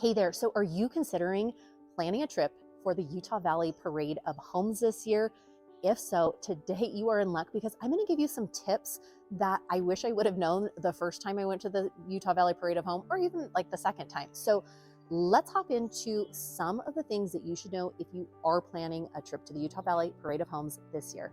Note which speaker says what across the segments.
Speaker 1: Hey there, so are you considering planning a trip for the Utah Valley Parade of Homes this year? If so, today you are in luck because I'm going to give you some tips that I wish I would have known the first time I went to the Utah Valley Parade of Home, or even like the second time. So let's hop into some of the things that you should know if you are planning a trip to the Utah Valley Parade of Homes this year.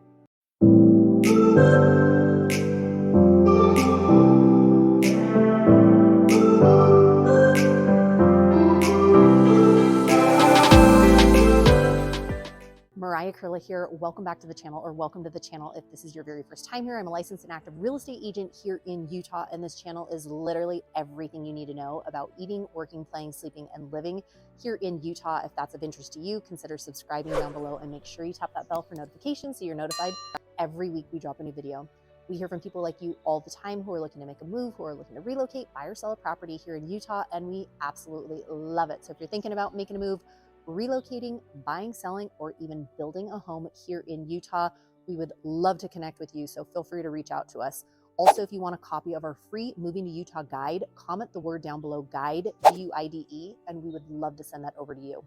Speaker 1: Mariah Koehle here. Welcome back to the channel, or welcome to the channel if this is your very first time here. I'm a licensed and active real estate agent here in Utah, and this channel is literally everything you need to know about eating, working, playing, sleeping, and living here in Utah. If that's of interest to you, consider subscribing down below and make sure you tap that bell for notifications so you're notified every week we drop a new video. We hear from people like you all the time who are looking to make a move, who are looking to relocate, buy or sell a property here in Utah, and we absolutely love it. So if you're thinking about making a move, relocating, buying, selling, or even building a home here in Utah, we would love to connect with you. So feel free to reach out to us. Also, if you want a copy of our free Moving to Utah guide, comment the word down below, guide, Guide, and we would love to send that over to you.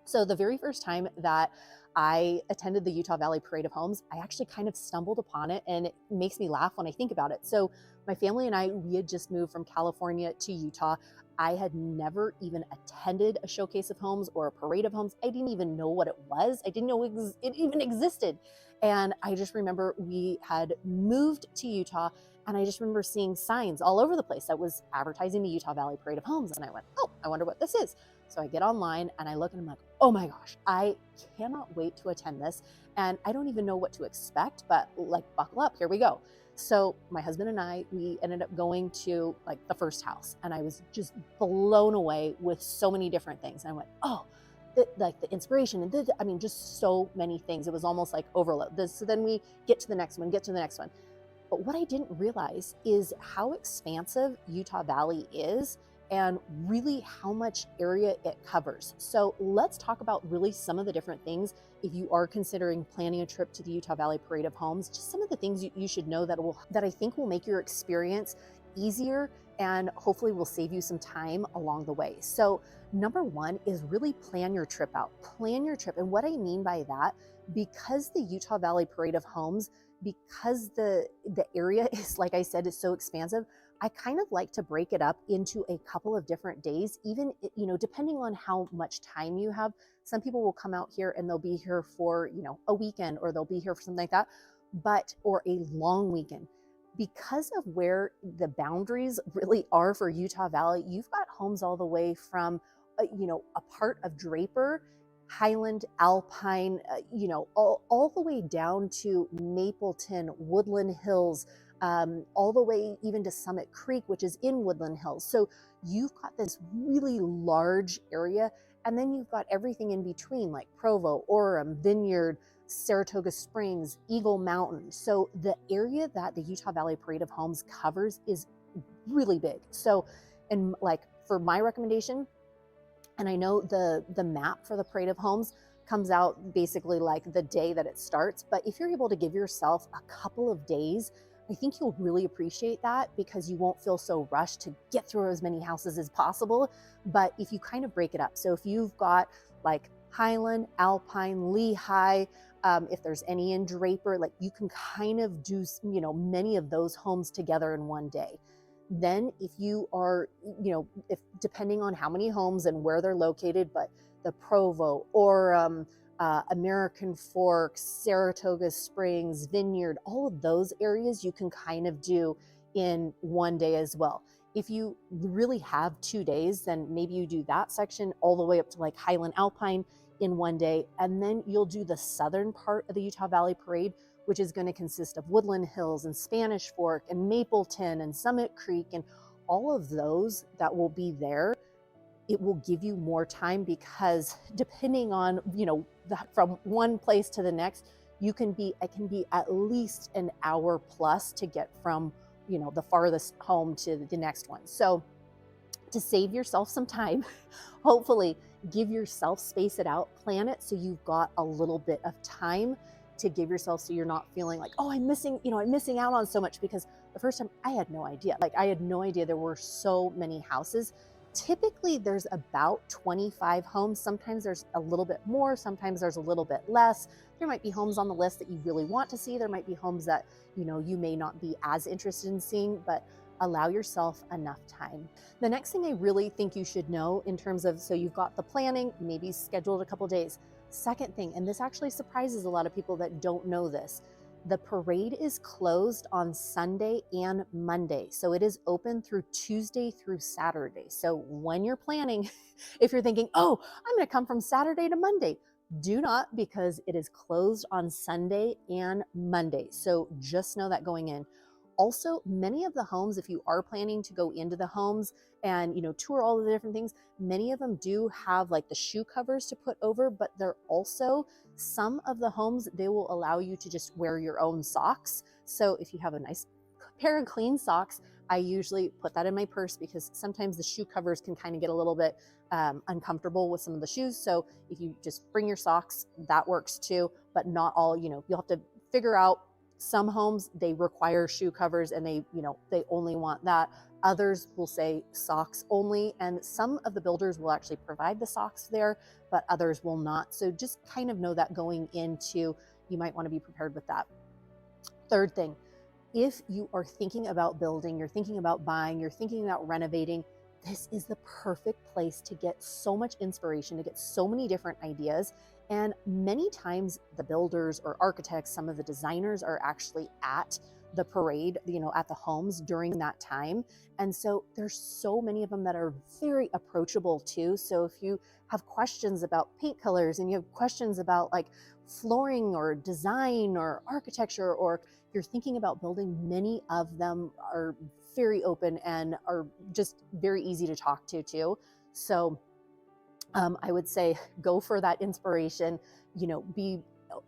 Speaker 1: So the very first time that I attended the Utah Valley Parade of Homes, I actually kind of stumbled upon it, and it makes me laugh when I think about it. So my family and I, we had just moved from California to Utah. I had never even attended a showcase of homes or a parade of homes. I didn't even know what it was. I didn't know it even existed. And I just remember we had moved to Utah, and I just remember seeing signs all over the place that was advertising the Utah Valley Parade of Homes. And I went, oh, I wonder what this is. So I get online and I look and I'm like, oh my gosh, I cannot wait to attend this. And I don't even know what to expect, but like, buckle up, here we go. So my husband and I, we ended up going to like the first house, and I was just blown away with so many different things. And I went, oh, like the inspiration and just so many things. It was almost like overload. So then we get to the next one. But what I didn't realize is how expansive Utah Valley is and really how much area it covers. So let's talk about really some of the different things if you are considering planning a trip to the Utah Valley Parade of Homes. Just some of the things you should know that I think will make your experience easier and hopefully will save you some time along the way. So number one is really plan your trip out. Plan your trip. And what I mean by that, because the Utah Valley Parade of Homes, because the area is, like I said, is so expansive, I kind of like to break it up into a couple of different days, even, depending on how much time you have. Some people will come out here and they'll be here for, a weekend, or they'll be here for something like that, or a long weekend. Because of where the boundaries really are for Utah Valley, you've got homes all the way from, a part of Draper, Highland, Alpine, all the way down to Mapleton, Woodland Hills, all the way even to Summit Creek, which is in Woodland Hills. So you've got this really large area, and then you've got everything in between, like Provo, Orem, Vineyard, Saratoga Springs, Eagle Mountain. So the area that the Utah Valley Parade of Homes covers is really big. So, and like for my recommendation, and I know the map for the Parade of Homes comes out basically like the day that it starts, but if you're able to give yourself a couple of days, I think you'll really appreciate that, because you won't feel so rushed to get through as many houses as possible. But if you kind of break it up, so if you've got like Highland, Alpine, Lehigh, if there's any in Draper, like you can kind of do, many of those homes together in one day. Then if you are, if depending on how many homes and where they're located, but the Provo, Orem, American Forks, Saratoga Springs, Vineyard, all of those areas you can kind of do in one day as well. If you really have 2 days, then maybe you do that section all the way up to like Highland, Alpine in one day, and then you'll do the southern part of the Utah Valley Parade, which is going to consist of Woodland Hills and Spanish Fork and Mapleton and Summit Creek and all of those that will be there. It will give you more time, because depending on, from one place to the next, it can be at least an hour plus to get from, the farthest home to the next one. So to save yourself some time, hopefully give yourself, space it out, plan it so you've got a little bit of time to give yourself, so you're not feeling like, oh, I'm missing out on so much. Because the first time I had no idea. I had no idea there were so many houses. Typically there's about 25 homes. Sometimes there's a little bit more, sometimes there's a little bit less. There might be homes on the list that you really want to see. There might be homes that, you may not be as interested in seeing, but allow yourself enough time. The next thing I really think you should know in terms of, so you've got the planning, maybe scheduled a couple days. Second thing, and this actually surprises a lot of people that don't know this, the parade is closed on Sunday and Monday. So it is open through Tuesday through Saturday. So when you're planning, if you're thinking, oh, I'm going to come from Saturday to Monday, do not, because it is closed on Sunday and Monday. So just know that going in. Also, many of the homes, if you are planning to go into the homes and tour all of the different things, many of them do have like the shoe covers to put over, but they're also, some of the homes, they will allow you to just wear your own socks. So if you have a nice pair of clean socks, I usually put that in my purse, because sometimes the shoe covers can kind of get a little bit uncomfortable with some of the shoes. So if you just bring your socks, that works too, but not all. You'll have to figure out. Some homes, they require shoe covers and they only want that. Others will say socks only, and some of the builders will actually provide the socks there, but others will not. So just kind of know that going into, you might want to be prepared with that. Third thing, if you are thinking about building, you're thinking about buying, you're thinking about renovating, this is the perfect place to get so much inspiration, to get so many different ideas. And many times the builders or architects, some of the designers are actually at the parade, at the homes during that time. And so there's so many of them that are very approachable too. So if you have questions about paint colors and you have questions about like flooring or design or architecture, or you're thinking about building, many of them are very open and are just very easy to talk to too. So I would say go for that inspiration, be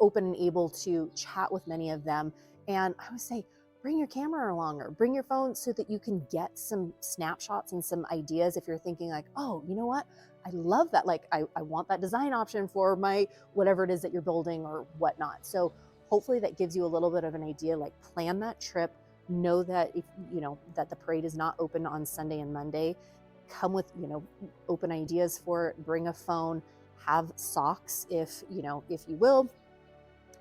Speaker 1: open and able to chat with many of them. And I would say bring your camera along or bring your phone so that you can get some snapshots and some ideas. If you're thinking like, oh, you know what? I love that. Like I want that design option for my, whatever it is that you're building or whatnot. So hopefully that gives you a little bit of an idea, like plan that trip. Know that if, that the parade is not open on Sunday and Monday. Come with, open ideas for it. Bring a phone, have socks if you will.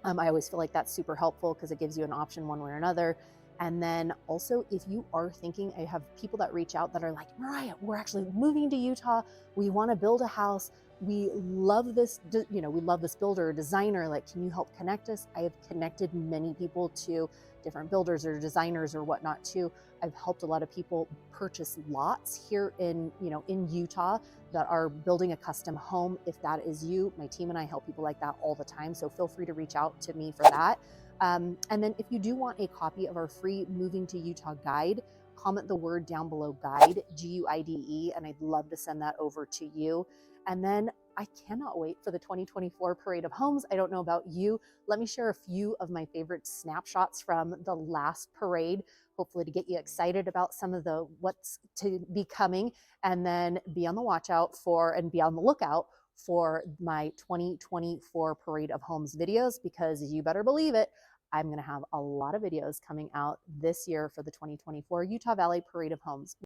Speaker 1: I always feel like that's super helpful because it gives you an option one way or another. And then also, if you are thinking, I have people that reach out that are like, Mariah, we're actually moving to Utah. We want to build a house. We love this, we love this builder or designer. Like, can you help connect us? I have connected many people to different builders or designers or whatnot too. I've helped a lot of people purchase lots here in Utah that are building a custom home. If that is you, my team and I help people like that all the time. So feel free to reach out to me for that. And then if you do want a copy of our free Moving to Utah guide, comment the word down below, guide, Guide, and I'd love to send that over to you. And then I cannot wait for the 2024 Parade of Homes. I don't know about you. Let me share a few of my favorite snapshots from the last parade, hopefully to get you excited about some of the what's to be coming, and then be on the watch out for and be on the lookout for my 2024 Parade of Homes videos, because you better believe it, I'm going to have a lot of videos coming out this year for the 2024 Utah Valley Parade of Homes.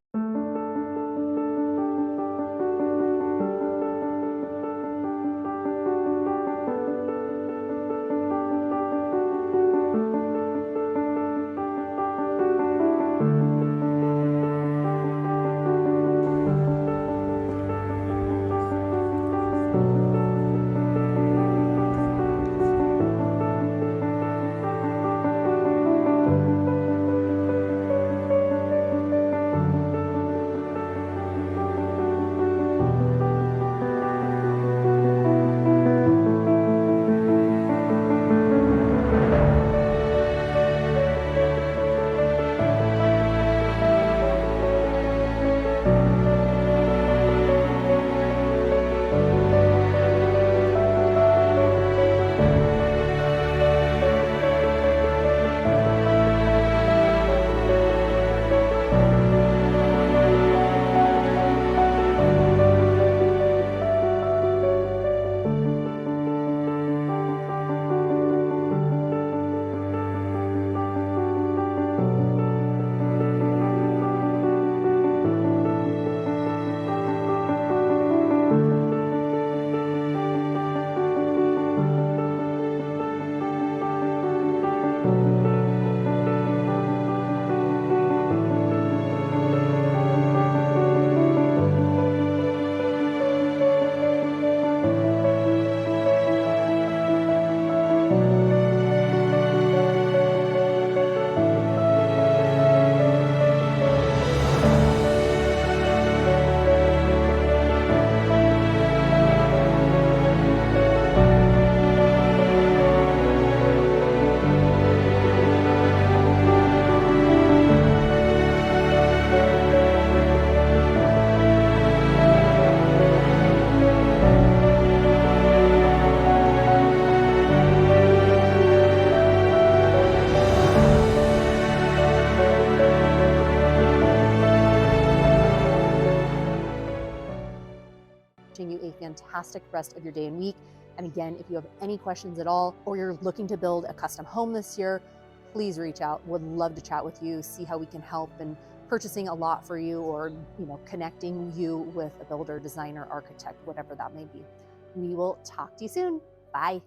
Speaker 1: wishing you a fantastic rest of your day and week. And again, if you have any questions at all, or you're looking to build a custom home this year, please reach out. Would love to chat with you, see how we can help in purchasing a lot for you, or connecting you with a builder, designer, architect, whatever that may be. We will talk to you soon. Bye.